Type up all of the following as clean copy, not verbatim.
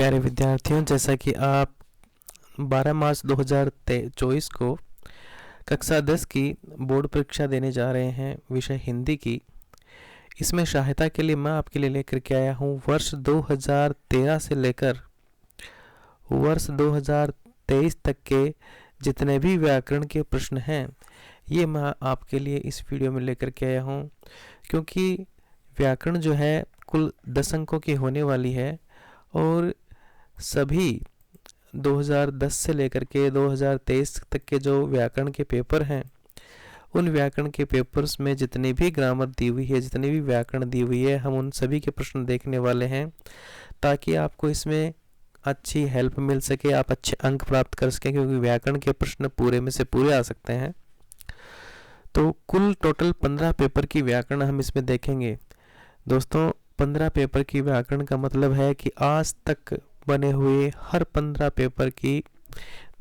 प्यारे विद्यार्थियों, जैसा कि आप 12 मार्च 2024 को कक्षा 10 की बोर्ड परीक्षा देने जा रहे हैं विषय हिंदी की। इसमें सहायता के लिए मैं आपके लिए लेकर के आया हूँ वर्ष 2013 से लेकर वर्ष 2023 तक के जितने भी व्याकरण के प्रश्न हैं, ये मैं आपके लिए इस वीडियो में लेकर के आया हूँ। क्योंकि व्याकरण जो है कुल 10 अंकों की होने वाली है और सभी 2010 से लेकर के 2023 तक के जो व्याकरण के पेपर हैं, उन व्याकरण के पेपर्स में जितनी भी ग्रामर दी हुई है, जितनी भी व्याकरण दी हुई है, हम उन सभी के प्रश्न देखने वाले हैं ताकि आपको इसमें अच्छी हेल्प मिल सके, आप अच्छे अंक प्राप्त कर सकें। क्योंकि व्याकरण के प्रश्न पूरे में से पूरे आ सकते हैं। तो कुल टोटल 15 पेपर की व्याकरण हम इसमें देखेंगे। दोस्तों, 15 पेपर की व्याकरण का मतलब है कि आज तक बने हुए हर 15 पेपर की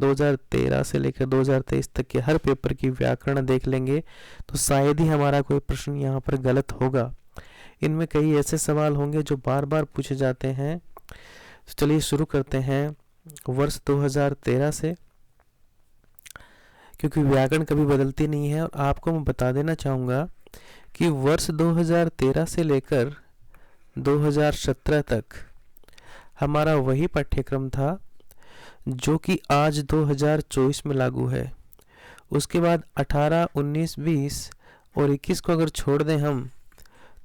2013 से लेकर 2023 तक के हर पेपर की व्याकरण देख लेंगे तो शायद ही हमारा कोई प्रश्न यहाँ पर गलत होगा। इनमें कई ऐसे सवाल होंगे जो बार बार पूछे जाते हैं। तो चलिए शुरू करते हैं वर्ष 2013 से, क्योंकि व्याकरण कभी बदलती नहीं है। और आपको मैं बता देना चाहूँगा कि वर्ष 2013 से लेकर 2017 तक हमारा वही पाठ्यक्रम था जो कि आज 2024 में लागू है। उसके बाद 18, 19, 20 और 21 को अगर छोड़ दें हम,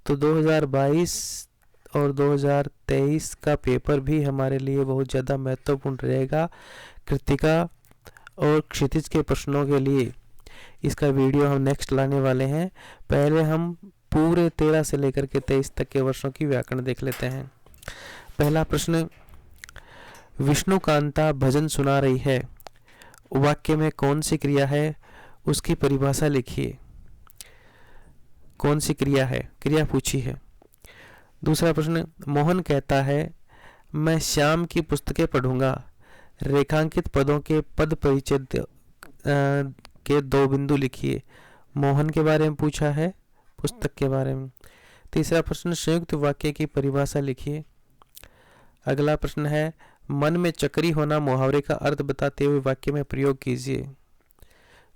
तो 2022 और 2023 का पेपर भी हमारे लिए बहुत ज़्यादा महत्वपूर्ण रहेगा कृतिका और क्षितिज के प्रश्नों के लिए। इसका वीडियो हम नेक्स्ट लाने वाले हैं। पहले हम पूरे 13 से लेकर के 23 तक के वर्षों की व्याकरण देख लेते हैं। पहला प्रश्न, विष्णुकांता भजन सुना रही है, वाक्य में कौन सी क्रिया है, उसकी परिभाषा लिखिए। कौन सी क्रिया है, क्रिया पूछी है। दूसरा प्रश्न, मोहन कहता है मैं श्याम की पुस्तकें पढ़ूंगा, रेखांकित पदों के पद परिचय के 2 बिंदु लिखिए। मोहन के बारे में पूछा है, पुस्तक के बारे में। तीसरा प्रश्न, संयुक्त वाक्य की परिभाषा लिखिए। अगला प्रश्न है, मन में चक्री होना मुहावरे का अर्थ बताते हुए वाक्य में प्रयोग कीजिए।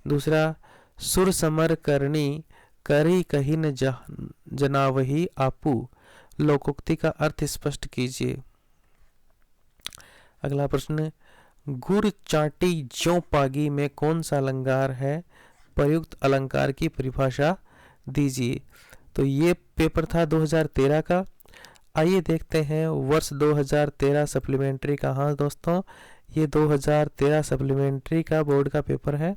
दूसरा, सुर समर करनी करी कही न जनावही आपू, लोकोक्ति का अर्थ स्पष्ट कीजिए। अगला प्रश्न, गुर चाटी ज्यों पागी में कौन सा अलंकार है, प्रयुक्त अलंकार की परिभाषा दीजिए। तो ये पेपर था 2013 का। आइए देखते हैं वर्ष 2013 सप्लीमेंट्री का। हाँ दोस्तों, ये 2013 सप्लीमेंट्री का बोर्ड का पेपर है।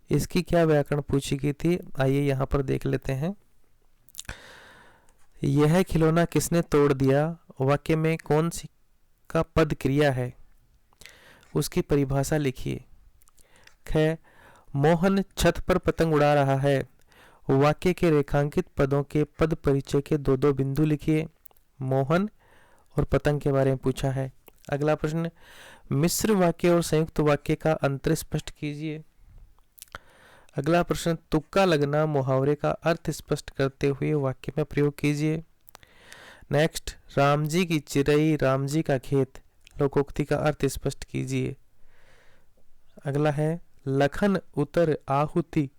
इसकी क्या व्याकरण पूछी गई थी, आइए यहाँ पर देख लेते हैं। यह खिलौना किसने तोड़ दिया, वाक्य में कौन सी का पद क्रिया है, उसकी परिभाषा लिखिए। ख, मोहन छत पर पतंग उड़ा रहा है, वाक्य के रेखांकित पदों के पद परिचय के 2 बिंदु लिखिए। मोहन और पतंग के बारे में पूछा है। अगला प्रश्न, मिश्र वाक्य और संयुक्त वाक्य का अंतर स्पष्ट कीजिए। अगला प्रश्न, तुक्का लगना मुहावरे का अर्थ स्पष्ट करते हुए वाक्य में प्रयोग कीजिए। नेक्स्ट, राम जी की चिरई राम जी का खेत, लोकोक्ति का अर्थ स्पष्ट कीजिए। अगला है, लखन उतर आहुति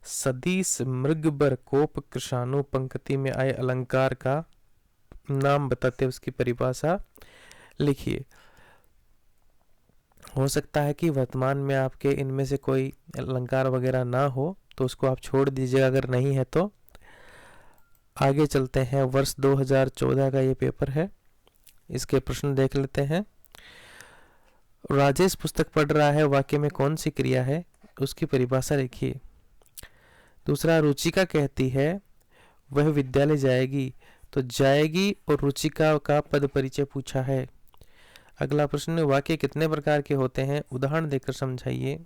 सदीस मृगबर कोप कृषाणु, पंक्ति में आए अलंकार का नाम बताते उसकी परिभाषा लिखिए। हो सकता है कि वर्तमान में आपके इनमें से कोई अलंकार वगैरह ना हो, तो उसको आप छोड़ दीजिएगा। अगर नहीं है तो आगे चलते हैं। वर्ष 2014 का ये पेपर है, इसके प्रश्न देख लेते हैं। राजेश पुस्तक पढ़ रहा है, वाक्य में कौन सी क्रिया है, उसकी परिभाषा लिखिए। दूसरा, रुचिका कहती है वह विद्यालय जाएगी, तो जाएगी और रुचिका का पद परिचय पूछा है। अगला प्रश्न, वाक्य कितने प्रकार के होते हैं, उदाहरण देकर समझाइए।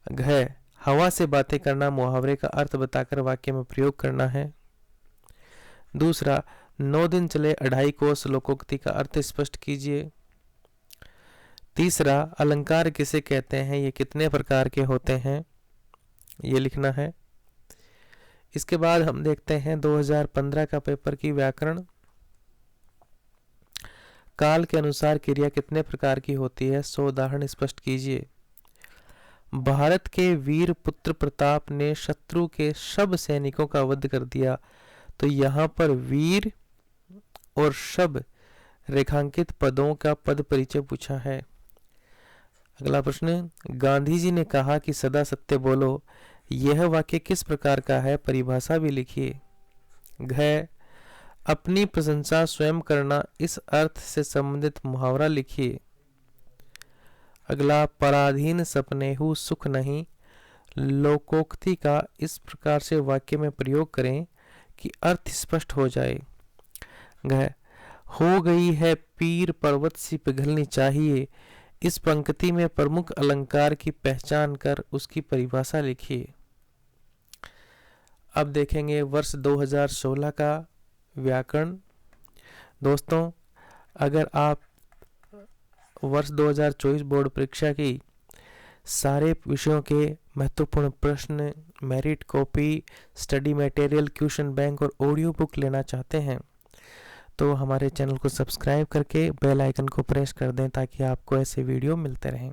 घ, हवा से बातें करना मुहावरे का अर्थ बताकर वाक्य में प्रयोग करना है। दूसरा, 9 दिन चले 2.5 कोस, लोकोक्ति का अर्थ स्पष्ट कीजिए। तीसरा, अलंकार किसे कहते हैं, ये कितने प्रकार के होते हैं, ये लिखना है। इसके बाद हम देखते हैं 2015 का पेपर की व्याकरण। काल के अनुसार क्रिया कितने प्रकार की होती है? 100 उदाहरण स्पष्ट कीजिए। भारत के वीर पुत्र प्रताप ने शत्रु के सब सैनिकों का वध कर दिया। तो यहाँ पर वीर और शब रेखांकित पदों का पद परिचय पूछा है। अगला प्रश्न, गांधी जी ने कहा कि सदा सत्य बोलो, यह वाक्य किस प्रकार का है? परिभाषा भी लिखिए। घ, अपनी प्रशंसा स्वयं करना, इस अर्थ से संबंधित मुहावरा लिखिए। अगला, पराधीन सपनेहु सुख नहीं, लोकोक्ति का इस प्रकार से वाक्य में प्रयोग करें कि अर्थ स्पष्ट हो जाए। घ, हो गई है पीर पर्वत सी पिघलनी चाहिए, इस पंक्ति में प्रमुख अलंकार की पहचान कर उसकी परिभाषा लिखिए। अब देखेंगे वर्ष 2016 का व्याकरण। दोस्तों, अगर आप वर्ष 2024 बोर्ड परीक्षा की सारे विषयों के महत्वपूर्ण प्रश्न, merit copy, study material, question bank और ऑडियो बुक लेना चाहते हैं तो हमारे चैनल को सब्सक्राइब करके बेल आइकन को प्रेस कर दें ताकि आपको ऐसे वीडियो मिलते रहें।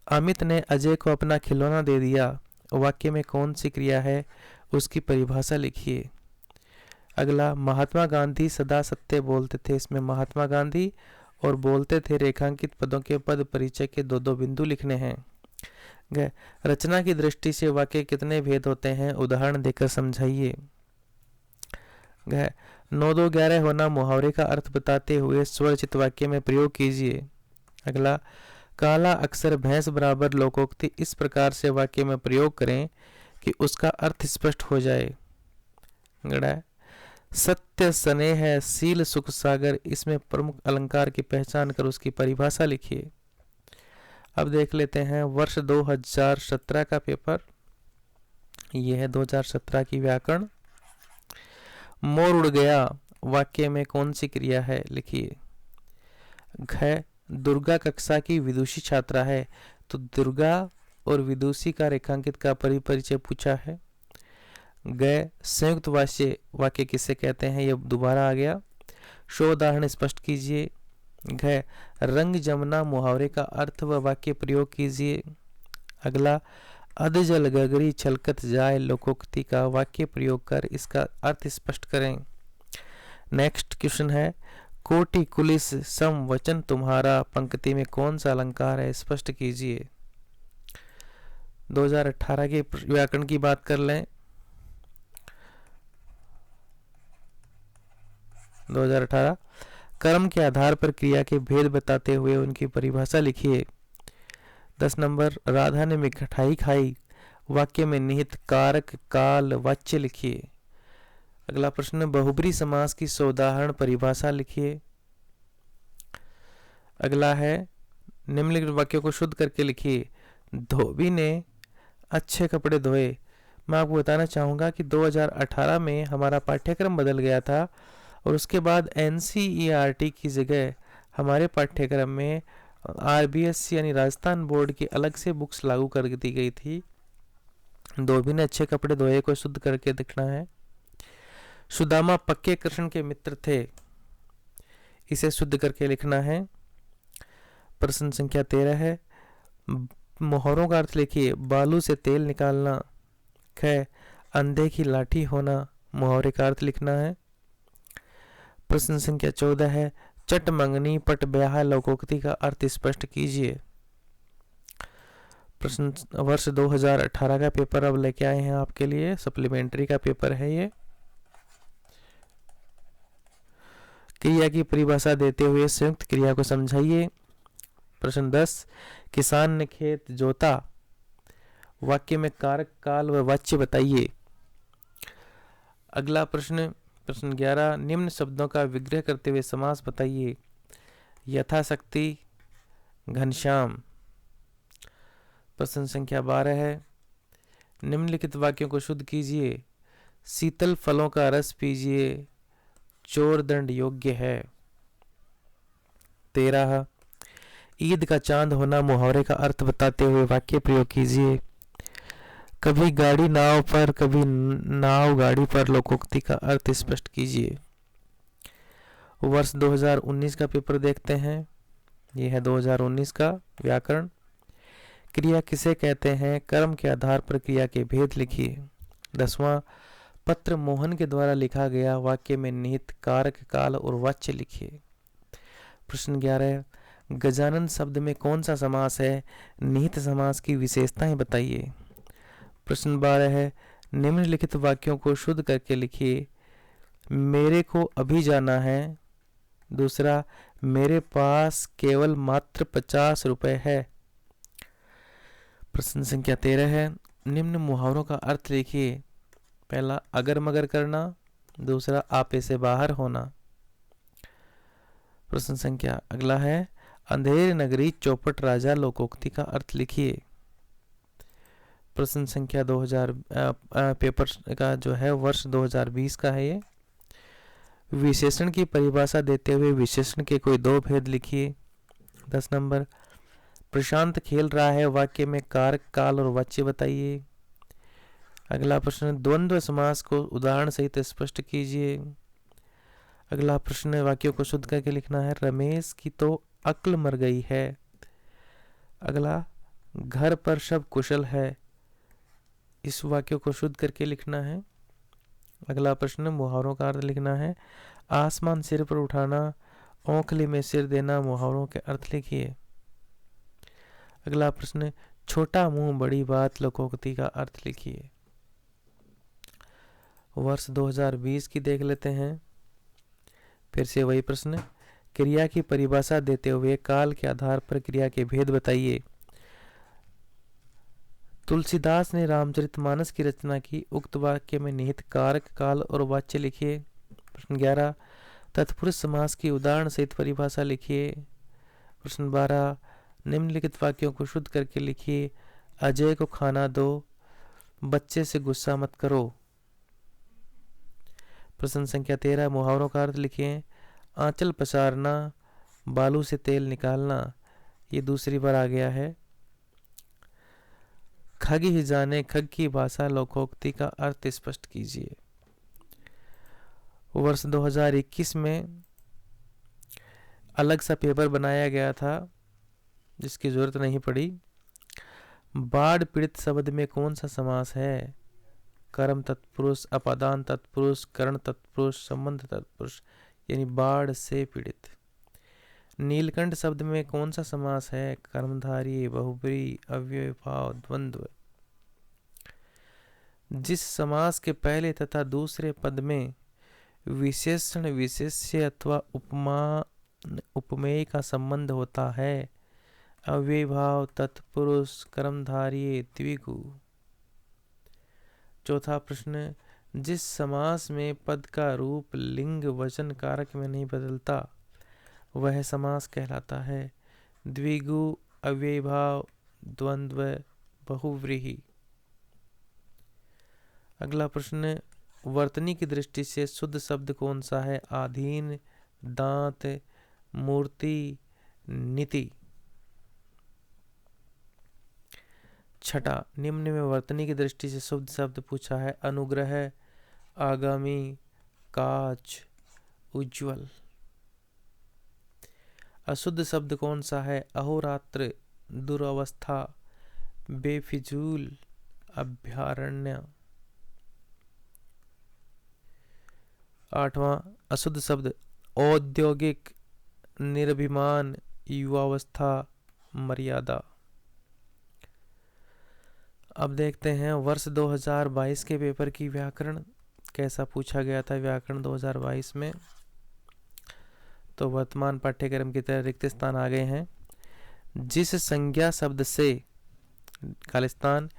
अमित ने अजय को अपना खिलौना दे दिया, वाक्य में कौन सी क्रिया है? उसकी परिभाषा लिखिए। अगला, महात्मा गांधी सदा सत्य बोलते थे, इसमें महात्मा गांधी और बोलते थे रेखांकित पदों के पद परिचय के 2-2 बिंदु लिखने हैं। रचना की दृष्टि से वाक्य कितने भेद होते हैं? उदाहरण देकर समझाइए। 9-2-11 होना मुहावरे का अर्थ बताते हुए स्वरचित वाक्य में प्रयोग कीजिए। अगला, काला अक्षर भैंस बराबर लोकोक्ति इस प्रकार से वाक्य में प्रयोग करें कि उसका अर्थ स्पष्ट हो जाए। सत्य स्नेह है शील सुख सागर, इसमें प्रमुख अलंकार की पहचान कर उसकी परिभाषा लिखिए। अब देख लेते हैं वर्ष 2017 का पेपर। यह है 2017 की व्याकरण। मोर उड़ गया, वाक्य में कौन सी क्रिया है? लिखिए। घ, दुर्गा कक्षा की विदुषी छात्रा है, तो दुर्गा और विदुषी का रेखांकित का परिचय पूछा है। ग, संयुक्त वाक्य किसे कहते हैं? यह दोबारा आ गया। 100 उदाहरण स्पष्ट कीजिए। घ, रंग जमना मुहावरे का अर्थ व वाक्य प्रयोग कीजिए। अगला, अध जल गगरी छलकत जाए लोकोक्ति का वाक्य प्रयोग कर इसका अर्थ स्पष्ट करें। नेक्स्ट क्वेश्चन है, कोटि कुलिस सम वचन तुम्हारा, पंक्ति में कौन सा अलंकार है? स्पष्ट कीजिए। 2018 के व्याकरण की बात कर लें। 2018 कर्म के आधार पर क्रिया के भेद बताते हुए उनकी परिभाषा लिखिए। 10 नंबर, राधा ने मिठाई खाई, वाक्य में निहित कारक काल वाच्य लिखिए। अगला प्रश्न, बहुब्री समास की सोदाहरण परिभाषा लिखिए। अगला है, निम्नलिखित वाक्यों को शुद्ध करके लिखिए। धोबी ने अच्छे कपड़े धोए। मैं आपको बताना चाहूँगा कि 2018 में हमारा पाठ्यक्रम बदल गया था और उसके बाद NCERT की जगह हमारे पाठ्यक्रम में RBSC यानी राजस्थान बोर्ड की अलग से बुक्स लागू कर दी गई थी। धोबी ने अच्छे कपड़े धोए को शुद्ध करके दिखना है। सुदामा पक्के कृष्ण के मित्र थे, इसे शुद्ध करके लिखना है। प्रश्न संख्या 13 है, मोहरों का अर्थ लिखिए। बालू से तेल निकालना। ख, अंधे की लाठी होना, मुहावरे का अर्थ लिखना है। प्रश्न संख्या 14 है, चट मंगनी पट ब्याह लोकोक्ति का अर्थ स्पष्ट कीजिए। प्रश्न वर्ष 2018 का पेपर अब लेके आए हैं आपके लिए, सप्लीमेंट्री का पेपर है ये। क्रिया की परिभाषा देते हुए संयुक्त क्रिया को समझाइए। प्रश्न 10, किसान ने खेत जोता, वाक्य में कारक काल व वाच्य बताइए। अगला प्रश्न 11, निम्न शब्दों का विग्रह करते हुए समास बताइए। यथाशक्ति, घनश्याम। प्रश्न संख्या 12 है, निम्नलिखित वाक्यों को शुद्ध कीजिए। शीतल फलों का रस पीजिए, चोर दंड योग्य है। 13, ईद का चांद होना मुहावरे का अर्थ बताते हुए वाक्य प्रयोग कीजिए। कभी गाड़ी नाव पर, कभी नाव गाड़ी पर लोकोक्ति का अर्थ स्पष्ट कीजिए। वर्ष 2019 का पेपर देखते हैं। ये है 2019 का व्याकरण। क्रिया किसे कहते हैं? कर्म के आधार पर क्रिया के भेद लिखिए। 10वां, पत्र मोहन के द्वारा लिखा गया, वाक्य में निहित कारक, काल और वाच्य लिखिए। प्रश्न 11, गजानन शब्द में कौन सा समास है? निहित समास की विशेषताएं बताइए। प्रश्न 12 है, निम्नलिखित वाक्यों को शुद्ध करके लिखिए। मेरे को अभी जाना है। दूसरा, मेरे पास केवल मात्र 50 रुपए है। प्रश्न संख्या 13 है, निम्न मुहावरों का अर्थ लिखिए। पहला, अगर मगर करना। दूसरा, आपे से बाहर होना। प्रश्न संख्या अगला है, अंधेर नगरी चौपट राजा लोकोक्ति का अर्थ लिखिए। प्रश्न संख्या 2000 पेपर का जो है वर्ष 2020 का है ये। विशेषण की परिभाषा देते हुए विशेषण के कोई दो भेद लिखिए। 10 नंबर, प्रशांत खेल रहा है, वाक्य में कारक, काल और वाच्य बताइए। अगला प्रश्न, द्वंद्व समास को उदाहरण सहित स्पष्ट कीजिए। अगला प्रश्न, वाक्यों को शुद्ध करके लिखना है। रमेश की तो अक्ल मर गई है। अगला, घर पर सब कुशल है। इस वाक्य को शुद्ध करके लिखना है। अगला प्रश्न, मुहावरों का अर्थ लिखना है। आसमान सिर पर उठाना, औंखली में सिर देना, मुहावरों के अर्थ लिखिए। अगला प्रश्न, छोटा मुंह बड़ी बात, लोकोक्ति का अर्थ लिखिए। वर्ष 2020 की देख लेते हैं। फिर से वही प्रश्न, क्रिया की परिभाषा देते हुए काल के आधार पर क्रिया के भेद बताइए। तुलसीदास ने रामचरितमानस की रचना की, उक्त वाक्य में निहित कारक, काल और वाच्य लिखिए। प्रश्न 11, तत्पुरुष समास की उदाहरण सहित परिभाषा लिखिए। प्रश्न 12, निम्नलिखित वाक्यों को शुद्ध करके लिखिए। अजय को खाना दो, बच्चे से गुस्सा मत करो। प्रश्न संख्या 13, मुहावरों का अर्थ लिखिए। आंचल पसारना, बालू से तेल निकालना, ये दूसरी बार आ गया है। खग ही जाने, खग की भाषा, लोकोक्ति का अर्थ स्पष्ट कीजिए। वर्ष 2021 में अलग सा पेपर बनाया गया था जिसकी जरूरत नहीं पड़ी। बाढ़ पीड़ित शब्द में कौन सा समास है? कर्म तत्पुरुष, अपादान तत्पुरुष, करण तत्पुरुष, संबंध तत्पुरुष, यानी बाढ़ से पीड़ित। नीलकंठ शब्द में कौन सा समास है? कर्मधारी, बहुब्री, अव्ययभाव, द्वंद्व। जिस समास के पहले तथा दूसरे पद में विशेषण, विशेष्य अथवा उपमा, उपमेय का संबंध होता है, अव्ययभाव, तत्पुरुष, कर्मधारी, द्विगु। चौथा प्रश्न, जिस समास में पद का रूप लिंग, वचन, कारक में नहीं बदलता, वह समास कहलाता है। द्विगु, अव्ययभाव, द्वंद्व, बहुव्रीहि। अगला प्रश्न, वर्तनी की दृष्टि से शुद्ध शब्द कौन सा है? आधीन, दांत, मूर्ति, नीति। छठा, निम्न में वर्तनी की दृष्टि से शुद्ध शब्द पूछा है। अनुग्रह, आगामी, काच, उज्ज्वल। अशुद्ध शब्द कौन सा है? अहोरात्र, दुरावस्था, बेफिजूल, अभ्यारण्य। आठवां, अशुद्ध शब्द औद्योगिक, निर्भिमान, युवावस्था, मर्यादा। अब देखते हैं वर्ष 2022 के पेपर की व्याकरण कैसा पूछा गया था। व्याकरण 2022 में तो वर्तमान पाठ्यक्रम की तरह रिक्त स्थान आ गए हैं। जिस संज्ञा शब्द से खालिस्तान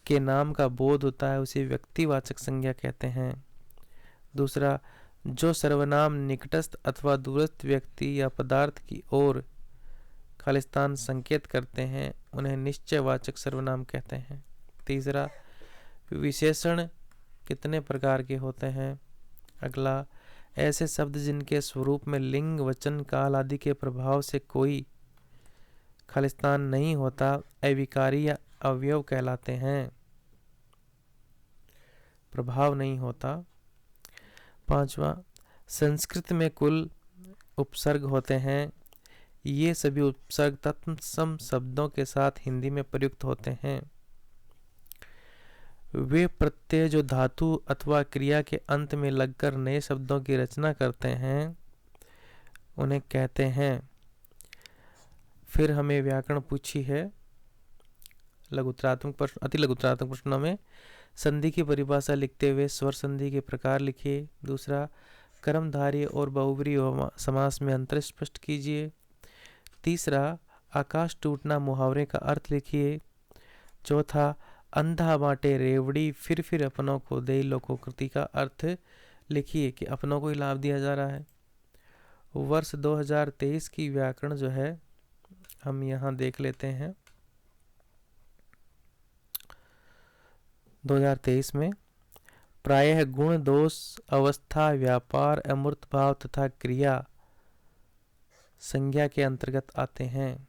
के नाम का बोध होता है उसे व्यक्तिवाचक संज्ञा कहते हैं। दूसरा, जो सर्वनाम निकटस्थ अथवा दूरस्थ व्यक्ति या पदार्थ की ओर खालिस्तान संकेत करते हैं उन्हें निश्चयवाचक सर्वनाम कहते हैं। तीसरा, विशेषण कितने प्रकार के होते हैं? अगला, ऐसे शब्द जिनके स्वरूप में लिंग, वचन, काल आदि के प्रभाव से कोई खालिस्तान नहीं होता, अविकारी या अवयव कहलाते हैं। प्रभाव नहीं होता। पांचवा, संस्कृत में कुल उपसर्ग होते हैं, ये सभी उपसर्ग तत्सम शब्दों के साथ हिंदी में प्रयुक्त होते हैं। वे प्रत्यय जो धातु अथवा क्रिया के अंत में लगकर नए शब्दों की रचना करते हैं उन्हें कहते हैं। फिर हमें व्याकरण पूछी है लघुतरात्मक प्रश्न, अति लघुतरात्मक प्रश्नों में संधि की परिभाषा लिखते हुए स्वर संधि के प्रकार लिखिए। दूसरा, कर्मधारय और बहुव्रीहि समास में अंतर स्पष्ट कीजिए। तीसरा, आकाश टूटना मुहावरे का अर्थ लिखिए। चौथा, अंधा बांटे रेवड़ी फिर अपनों को दे लोकोकृति का अर्थ लिखिए कि अपनों को ही लाभ दिया जा रहा है। वर्ष 2023 की व्याकरण जो है हम यहाँ देख लेते हैं। 2023 में प्रायः गुण, दोष, अवस्था, व्यापार, अमूर्त भाव तथा क्रिया संज्ञा के अंतर्गत आते हैं।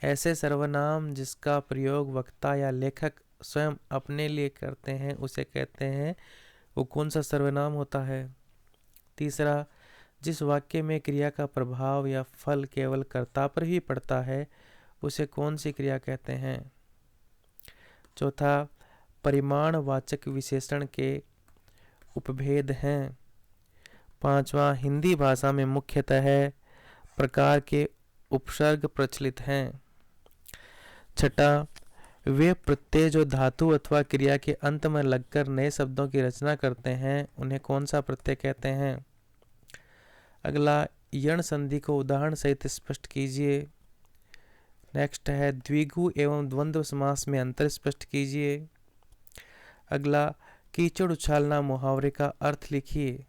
ऐसे सर्वनाम जिसका प्रयोग वक्ता या लेखक स्वयं अपने लिए करते हैं उसे कहते हैं, वो कौन सा सर्वनाम होता है। तीसरा, जिस वाक्य में क्रिया का प्रभाव या फल केवल कर्ता पर ही पड़ता है उसे कौन सी क्रिया कहते हैं। चौथा, परिमाणवाचक विशेषण के उपभेद हैं। पांचवा, हिंदी भाषा में मुख्यतः प्रकार के उपसर्ग प्रचलित हैं। छठा, वे प्रत्यय जो धातु अथवा क्रिया के अंत में लगकर नए शब्दों की रचना करते हैं उन्हें कौन सा प्रत्यय कहते हैं। अगला, यण संधि को उदाहरण सहित स्पष्ट कीजिए। नेक्स्ट है द्विगु एवं द्वंद्व समास में अंतर स्पष्ट कीजिए। अगला, कीचड़ उछालना मुहावरे का अर्थ लिखिए।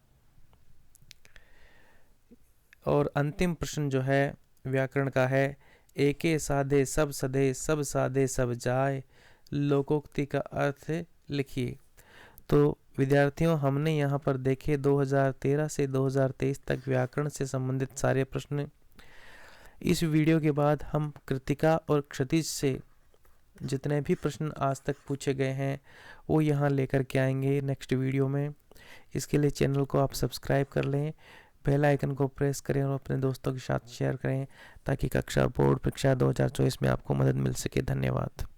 और अंतिम प्रश्न जो है व्याकरण का है, एके साधे सब सधे सब साधे सब जाय लोकोक्ति का अर्थ लिखिए। तो विद्यार्थियों, हमने यहाँ पर देखे 2013 से 2023 तक व्याकरण से संबंधित सारे प्रश्न। इस वीडियो के बाद हम कृतिका और क्षितिज से जितने भी प्रश्न आज तक पूछे गए हैं वो यहाँ लेकर के आएंगे नेक्स्ट वीडियो में। इसके लिए चैनल को आप सब्सक्राइब कर लें, बेल आइकन को प्रेस करें और अपने दोस्तों के साथ शेयर करें ताकि कक्षा बोर्ड परीक्षा 2024 में आपको मदद मिल सके। धन्यवाद।